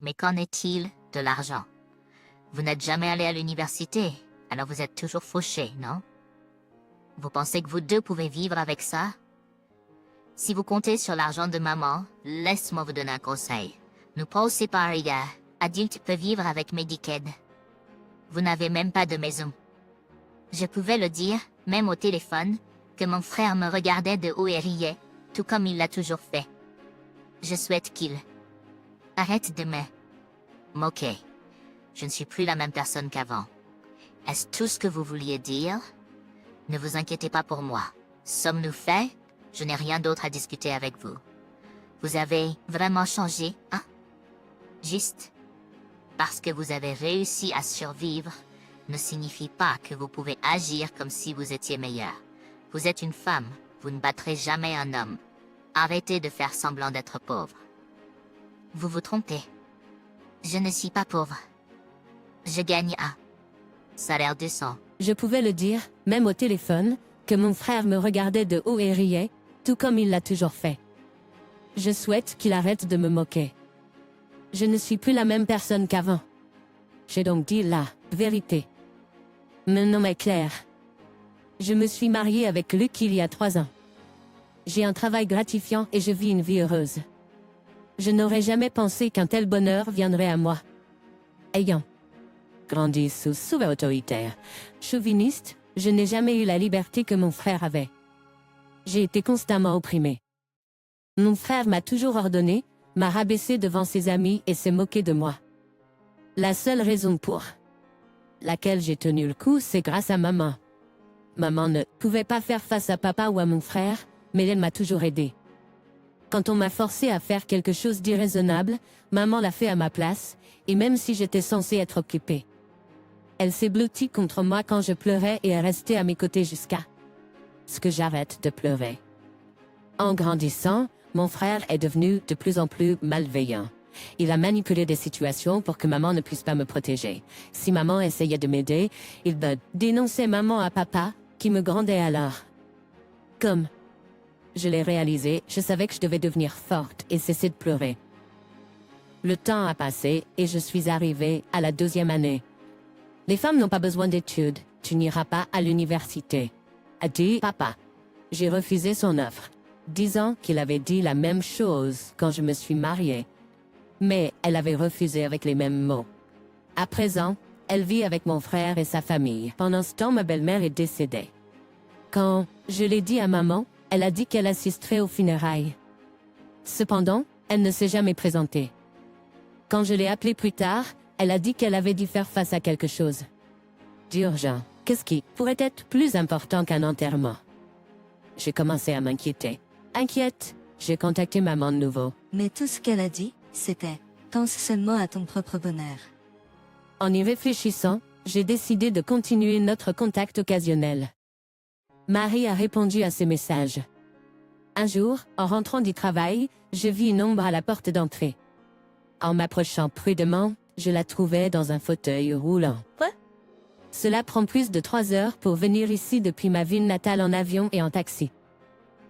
Mais qu'en est-il de l'argent? Vous n'êtes jamais allé à l'université, alors vous êtes toujours fauché, non? Vous pensez que vous deux pouvez vivre avec ça? Si vous comptez sur l'argent de maman, laisse-moi vous donner un conseil. Nous pas aussi pareil, adulte peut vivre avec Medicaid. Vous n'avez même pas de maison. Je pouvais le dire, même au téléphone, que mon frère me regardait de haut et riait, tout comme il l'a toujours fait. Je souhaite qu'il arrête de me moquer. Je ne suis plus la même personne qu'avant. Est-ce tout ce que vous vouliez dire? Ne vous inquiétez pas pour moi. Sommes-nous faits? Je n'ai rien d'autre à discuter avec vous. Vous avez vraiment changé, hein? Juste parce que vous avez réussi à survivre ne signifie pas que vous pouvez agir comme si vous étiez meilleur. Vous êtes une femme, vous ne battrez jamais un homme. Arrêtez de faire semblant d'être pauvre. Vous vous trompez. Je ne suis pas pauvre. Je gagne un salaire décent. Je pouvais le dire, même au téléphone, que mon frère me regardait de haut et riait, tout comme il l'a toujours fait. Je souhaite qu'il arrête de me moquer. Je ne suis plus la même personne qu'avant. J'ai donc dit la vérité. Mon nom est Claire. Je me suis mariée avec Luc il y a 3 ans. J'ai un travail gratifiant et je vis une vie heureuse. Je n'aurais jamais pensé qu'un tel bonheur viendrait à moi. Ayant grandi sous autoritaire, chauviniste, je n'ai jamais eu la liberté que mon frère avait. J'ai été constamment opprimée. Mon frère m'a toujours ordonné, m'a rabaissé devant ses amis et s'est moqué de moi. La seule raison pour laquelle j'ai tenu le coup, c'est grâce à maman. Maman ne pouvait pas faire face à papa ou à mon frère, mais elle m'a toujours aidé. Quand on m'a forcé à faire quelque chose d'irraisonnable, maman l'a fait à ma place, et même si j'étais censée être occupée. Elle s'est blottie contre moi quand je pleurais et est restée à mes côtés jusqu'à ce que j'arrête de pleurer. En grandissant, mon frère est devenu de plus en plus malveillant. Il a manipulé des situations pour que maman ne puisse pas me protéger. Si maman essayait de m'aider, il me dénonçait maman à papa, qui me grondait alors. Comme je l'ai réalisé, je savais que je devais devenir forte et cesser de pleurer. Le temps a passé et je suis arrivée à la 2e année. Les femmes n'ont pas besoin d'études, tu n'iras pas à l'université, a dit papa. J'ai refusé son offre, disant qu'il avait dit la même chose quand je me suis mariée. Mais elle avait refusé avec les mêmes mots. À présent, elle vit avec mon frère et sa famille. Pendant ce temps, ma belle-mère est décédée. Quand je l'ai dit à maman, elle a dit qu'elle assisterait aux funérailles. Cependant, elle ne s'est jamais présentée. Quand je l'ai appelée plus tard, elle a dit qu'elle avait dû faire face à quelque chose d'urgent. Qu'est-ce qui pourrait être plus important qu'un enterrement? J'ai commencé à m'inquiéter. Inquiète, j'ai contacté maman de nouveau. Mais tout ce qu'elle a dit, c'était « pense seulement à ton propre bonheur ». En y réfléchissant, j'ai décidé de continuer notre contact occasionnel. Marie a répondu à ses messages. Un jour, en rentrant du travail, je vis une ombre à la porte d'entrée. En m'approchant prudemment, je la trouvais dans un fauteuil roulant. Quoi? Cela prend plus de 3 heures pour venir ici depuis ma ville natale en avion et en taxi.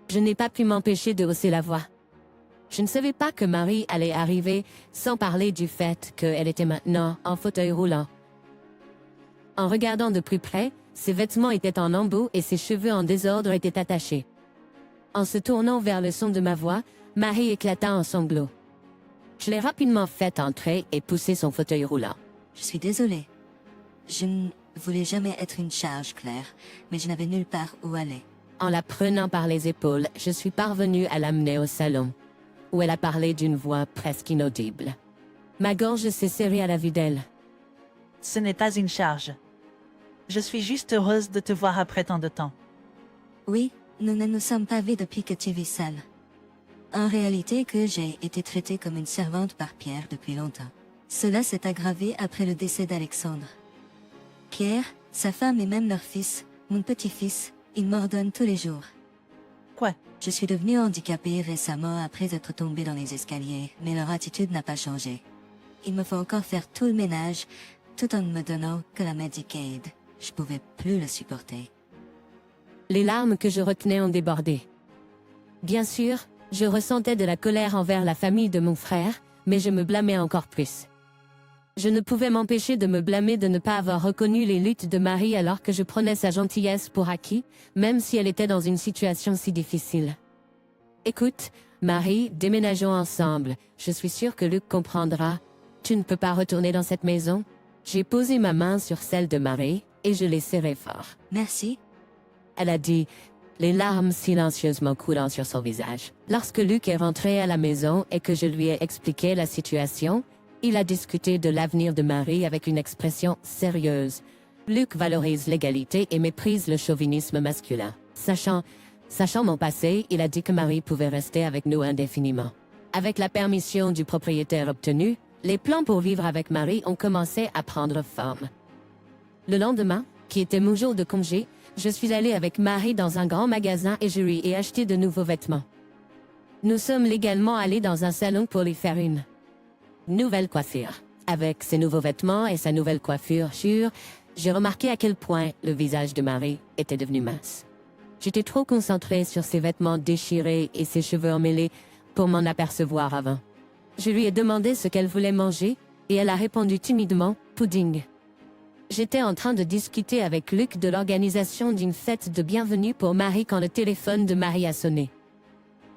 Je n'ai pas pu m'empêcher de hausser la voix. Je ne savais pas que Marie allait arriver, sans parler du fait qu'elle était maintenant en fauteuil roulant. En regardant de plus près, ses vêtements étaient en lambeaux et ses cheveux en désordre étaient attachés. En se tournant vers le son de ma voix, Marie éclata en sanglots. Je l'ai rapidement fait entrer et poussé son fauteuil roulant. Je suis désolée. Je ne voulais jamais être une charge, Claire, mais je n'avais nulle part où aller. En la prenant par les épaules, je suis parvenue à l'amener au salon, où elle a parlé d'une voix presque inaudible. Ma gorge s'est serrée à la vue d'elle. Ce n'est pas une charge. Je suis juste heureuse de te voir après tant de temps. Oui, nous ne nous sommes pas vus depuis que tu vis seule. En réalité que j'ai été traitée comme une servante par Pierre depuis longtemps. Cela s'est aggravé après le décès d'Alexandre. Pierre, sa femme et même leur fils, mon petit-fils, ils m'ordonnent tous les jours. Quoi? Je suis devenue handicapée récemment après être tombée dans les escaliers, mais leur attitude n'a pas changé. Il me faut encore faire tout le ménage, tout en ne me donnant que la Medicaid. Je pouvais plus le supporter. Les larmes que je retenais ont débordé. Bien sûr, je ressentais de la colère envers la famille de mon frère, mais je me blâmais encore plus. Je ne pouvais m'empêcher de me blâmer de ne pas avoir reconnu les luttes de Marie alors que je prenais sa gentillesse pour acquis, même si elle était dans une situation si difficile. Écoute, Marie, déménageons ensemble. Je suis sûre que Luc comprendra. Tu ne peux pas retourner dans cette maison? J'ai posé ma main sur celle de Marie et je l'ai serrée fort. Merci. Elle a dit, les larmes silencieusement coulant sur son visage. Lorsque Luc est rentré à la maison et que je lui ai expliqué la situation, il a discuté de l'avenir de Marie avec une expression sérieuse. Luc valorise l'égalité et méprise le chauvinisme masculin. Sachant mon passé, il a dit que Marie pouvait rester avec nous indéfiniment. Avec la permission du propriétaire obtenue, les plans pour vivre avec Marie ont commencé à prendre forme. Le lendemain, qui était mon jour de congé, je suis allée avec Marie dans un grand magasin et je lui ai acheté de nouveaux vêtements. Nous sommes également allés dans un salon pour lui faire une nouvelle coiffure. Avec ses nouveaux vêtements et sa nouvelle coiffure, j'ai remarqué à quel point le visage de Marie était devenu mince. J'étais trop concentrée sur ses vêtements déchirés et ses cheveux emmêlés pour m'en apercevoir avant. Je lui ai demandé ce qu'elle voulait manger et elle a répondu timidement « pudding ». J'étais en train de discuter avec Luc de l'organisation d'une fête de bienvenue pour Marie quand le téléphone de Marie a sonné.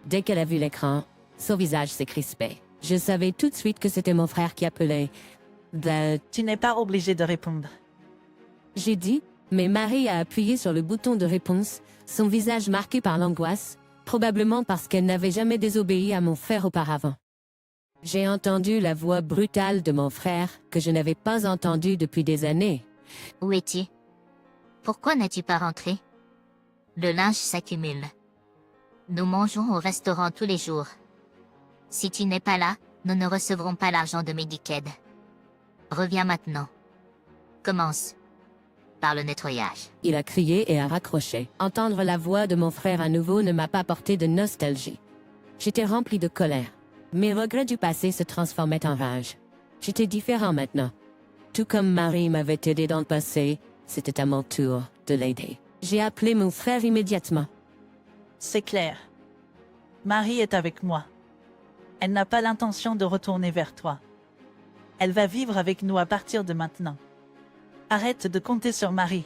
Dès qu'elle a vu l'écran, son visage s'est crispé. Je savais tout de suite que c'était mon frère qui appelait. Tu n'es pas obligé de répondre. J'ai dit, mais Marie a appuyé sur le bouton de réponse, son visage marqué par l'angoisse, probablement parce qu'elle n'avait jamais désobéi à mon frère auparavant. J'ai entendu la voix brutale de mon frère, que je n'avais pas entendue depuis des années. Où es-tu? Pourquoi n'es-tu pas rentré? Le linge s'accumule. Nous mangeons au restaurant tous les jours. Si tu n'es pas là, nous ne recevrons pas l'argent de Medicaid. Reviens maintenant. Commence par le nettoyage. Il a crié et a raccroché. Entendre la voix de mon frère à nouveau ne m'a pas apporté de nostalgie. J'étais rempli de colère. Mes regrets du passé se transformaient en rage. J'étais différent maintenant. Tout comme Marie m'avait aidé dans le passé, c'était à mon tour de l'aider. J'ai appelé mon frère immédiatement. C'est clair. Marie est avec moi. Elle n'a pas l'intention de retourner vers toi. Elle va vivre avec nous à partir de maintenant. Arrête de compter sur Marie.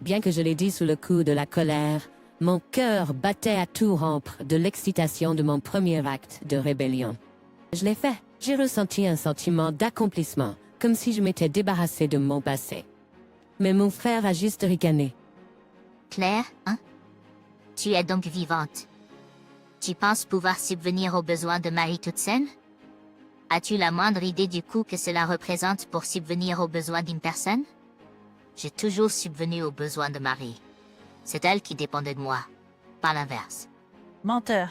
Bien que je l'ai dit sous le coup de la colère, mon cœur battait à tout rompre de l'excitation de mon premier acte de rébellion. Je l'ai fait. J'ai ressenti un sentiment d'accomplissement, comme si je m'étais débarrassée de mon passé. Mais mon frère a juste ricané. Claire, hein? Tu es donc vivante. Tu penses pouvoir subvenir aux besoins de Marie toute seule? As-tu la moindre idée du coût que cela représente pour subvenir aux besoins d'une personne? J'ai toujours subvenu aux besoins de Marie. C'est elle qui dépendait de moi, pas l'inverse. Menteur.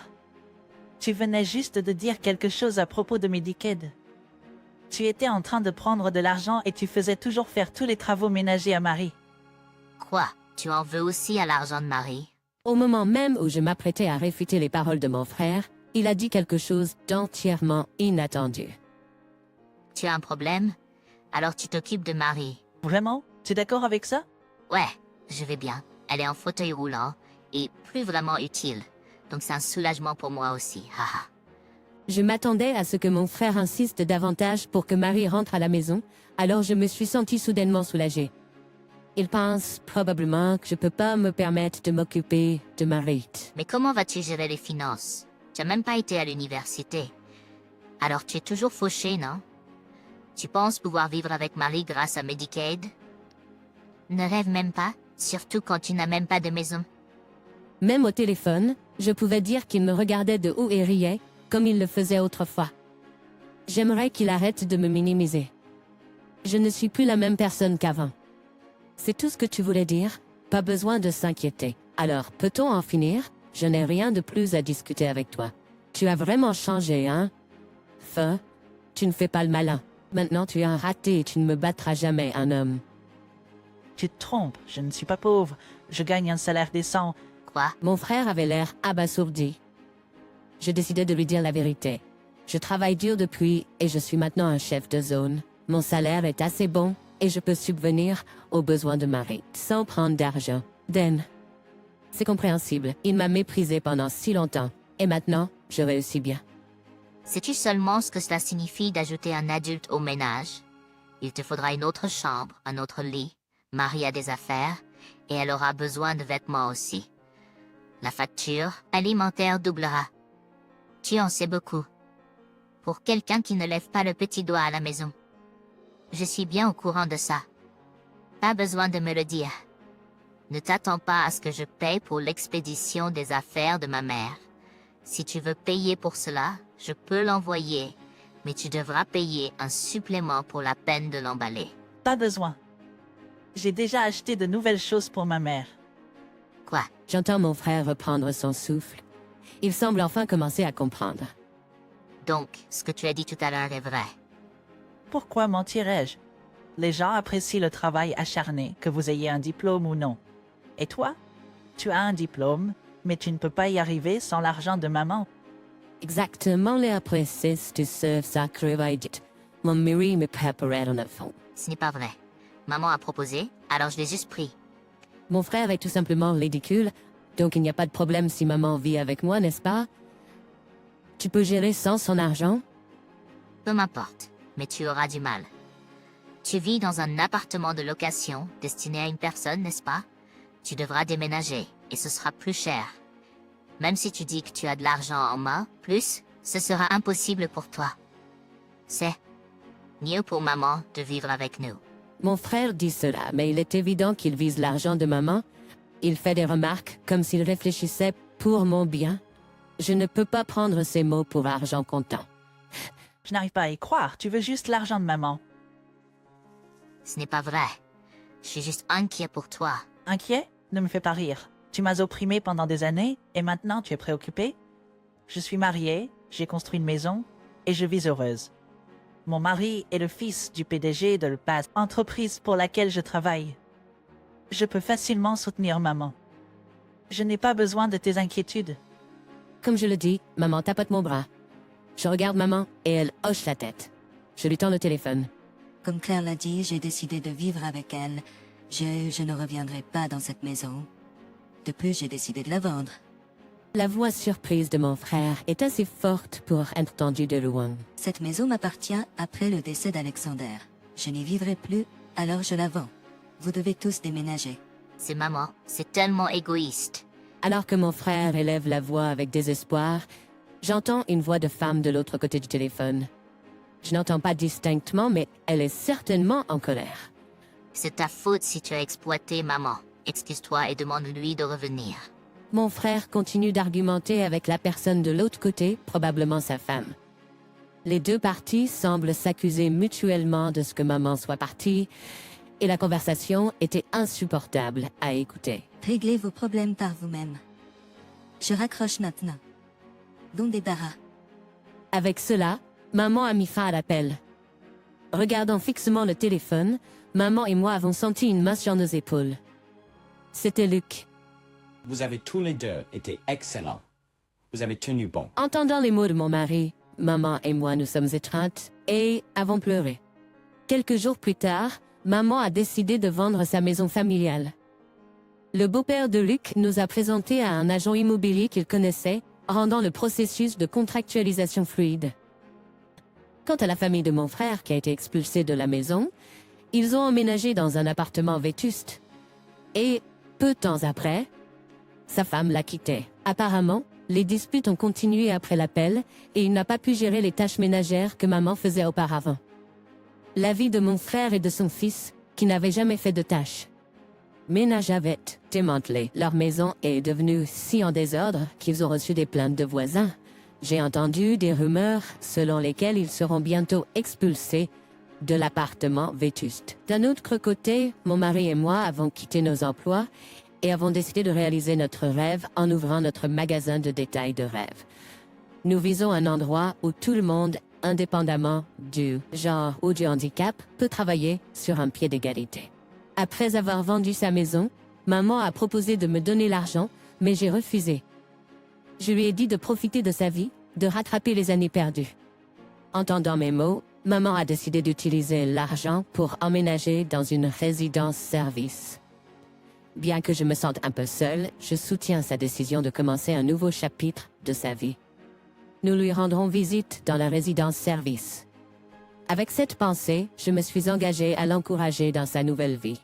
Tu venais juste de dire quelque chose à propos de Medicaid. Tu étais en train de prendre de l'argent et tu faisais toujours faire tous les travaux ménagers à Marie. Quoi? Tu en veux aussi à l'argent de Marie? Au moment même où je m'apprêtais à réfuter les paroles de mon frère, il a dit quelque chose d'entièrement inattendu. Tu as un problème? Alors tu t'occupes de Marie. Vraiment? Tu es d'accord avec ça? Ouais, je vais bien. Elle est en fauteuil roulant et plus vraiment utile. Donc c'est un soulagement pour moi aussi. Haha. Je m'attendais à ce que mon frère insiste davantage pour que Marie rentre à la maison, alors je me suis sentie soudainement soulagée. Il pense probablement que je peux pas me permettre de m'occuper de Marie. Mais comment vas-tu gérer les finances? Tu n'as même pas été à l'université. Alors tu es toujours fauché, non? Tu penses pouvoir vivre avec Marie grâce à Medicaid? Ne rêve même pas, surtout quand tu n'as même pas de maison. Même au téléphone, je pouvais dire qu'il me regardait de haut et riait, comme il le faisait autrefois. J'aimerais qu'il arrête de me minimiser. Je ne suis plus la même personne qu'avant. C'est tout ce que tu voulais dire? Pas besoin de s'inquiéter. Alors, peut-on en finir? Je n'ai rien de plus à discuter avec toi. Tu as vraiment changé, hein? Tu ne fais pas le malin. Maintenant tu es un raté et tu ne me battras jamais, un homme. Tu te trompes, je ne suis pas pauvre. Je gagne un salaire décent. Quoi? Mon frère avait l'air abasourdi. Je décidai de lui dire la vérité. Je travaille dur depuis et je suis maintenant un chef de zone. Mon salaire est assez bon et je peux subvenir aux besoins de Marie sans prendre d'argent. C'est compréhensible. Il m'a méprisé pendant si longtemps. Et maintenant, je réussis bien. Sais-tu seulement ce que cela signifie d'ajouter un adulte au ménage? Il te faudra une autre chambre, un autre lit, Marie a des affaires, et elle aura besoin de vêtements aussi. La facture alimentaire doublera. Tu en sais beaucoup. Pour quelqu'un qui ne lève pas le petit doigt à la maison. Je suis bien au courant de ça. Pas besoin de me le dire. Ne t'attends pas à ce que je paye pour l'expédition des affaires de ma mère. Si tu veux payer pour cela, je peux l'envoyer, mais tu devras payer un supplément pour la peine de l'emballer. Pas besoin. J'ai déjà acheté de nouvelles choses pour ma mère. Quoi? J'entends mon frère reprendre son souffle. Il semble enfin commencer à comprendre. Donc, ce que tu as dit tout à l'heure est vrai. Pourquoi mentirais-je? Les gens apprécient le travail acharné, que vous ayez un diplôme ou non. Et toi? Tu as un diplôme, mais tu ne peux pas y arriver sans l'argent de maman. Exactement les appréciés de ce sacrifice. Mon mari me préparait en enfant. Ce n'est pas vrai. Maman a proposé, alors je l'ai juste pris. Mon frère est tout simplement ridicule, donc il n'y a pas de problème si maman vit avec moi, n'est-ce pas? Tu peux gérer sans son argent? Peu m'importe, mais tu auras du mal. Tu vis dans un appartement de location destiné à une personne, n'est-ce pas? Tu devras déménager, et ce sera plus cher. Même si tu dis que tu as de l'argent en main, plus, ce sera impossible pour toi. C'est mieux pour maman de vivre avec nous. Mon frère dit cela, mais il est évident qu'il vise l'argent de maman. Il fait des remarques comme s'il réfléchissait pour mon bien. Je ne peux pas prendre ces mots pour argent comptant. Je n'arrive pas à y croire, tu veux juste l'argent de maman. Ce n'est pas vrai. Je suis juste inquiet pour toi. Inquiet? Ne me fais pas rire. Tu m'as opprimé pendant des années, et maintenant tu es préoccupé? Je suis mariée, j'ai construit une maison, et je vis heureuse. Mon mari est le fils du PDG de la entreprise pour laquelle je travaille. Je peux facilement soutenir maman. Je n'ai pas besoin de tes inquiétudes. Comme je le dis, maman tapote mon bras. Je regarde maman et elle hoche la tête. Je lui tends le téléphone. Comme Claire l'a dit, j'ai décidé de vivre avec elle. Je ne reviendrai pas dans cette maison. De plus, j'ai décidé de la vendre. La voix surprise de mon frère est assez forte pour être entendue de loin. Cette maison m'appartient après le décès d'Alexander. Je n'y vivrai plus, alors je la vends. Vous devez tous déménager. C'est maman, c'est tellement égoïste. Alors que mon frère élève la voix avec désespoir, j'entends une voix de femme de l'autre côté du téléphone. Je n'entends pas distinctement, mais elle est certainement en colère. C'est ta faute si tu as exploité maman. Excuse-toi et demande-lui de revenir. Mon frère continue d'argumenter avec la personne de l'autre côté, probablement sa femme. Les deux parties semblent s'accuser mutuellement de ce que maman soit partie, et la conversation était insupportable à écouter. Réglez vos problèmes par vous-même. Je raccroche maintenant. Bon débarras. Avec cela, maman a mis fin à l'appel. Regardant fixement le téléphone, maman et moi avons senti une main sur nos épaules. C'était Luc. Vous avez tous les deux été excellents. Vous avez tenu bon. Entendant les mots de mon mari, maman et moi nous sommes étreintes et avons pleuré. Quelques jours plus tard, maman a décidé de vendre sa maison familiale. Le beau-père de Luc nous a présenté à un agent immobilier qu'il connaissait, rendant le processus de contractualisation fluide. Quant à la famille de mon frère qui a été expulsée de la maison, ils ont emménagé dans un appartement vétuste. Et, peu de temps après, sa femme l'a quitté. Apparemment, les disputes ont continué après l'appel et il n'a pas pu gérer les tâches ménagères que maman faisait auparavant. La vie de mon frère et de son fils, qui n'avaient jamais fait de tâches ménage avait démantelé. Leur maison est devenue si en désordre qu'ils ont reçu des plaintes de voisins. J'ai entendu des rumeurs selon lesquelles ils seront bientôt expulsés de l'appartement vétuste. D'un autre côté, mon mari et moi avons quitté nos emplois et avons décidé de réaliser notre rêve en ouvrant notre magasin de détail de rêve. Nous visons un endroit où tout le monde, indépendamment du genre ou du handicap, peut travailler sur un pied d'égalité. Après avoir vendu sa maison, maman a proposé de me donner l'argent, mais j'ai refusé. Je lui ai dit de profiter de sa vie, de rattraper les années perdues. Entendant mes mots, maman a décidé d'utiliser l'argent pour emménager dans une résidence-service. Bien que je me sente un peu seule, je soutiens sa décision de commencer un nouveau chapitre de sa vie. nous lui rendrons visite dans la résidence service. Avec cette pensée, je me suis engagée à l'encourager dans sa nouvelle vie.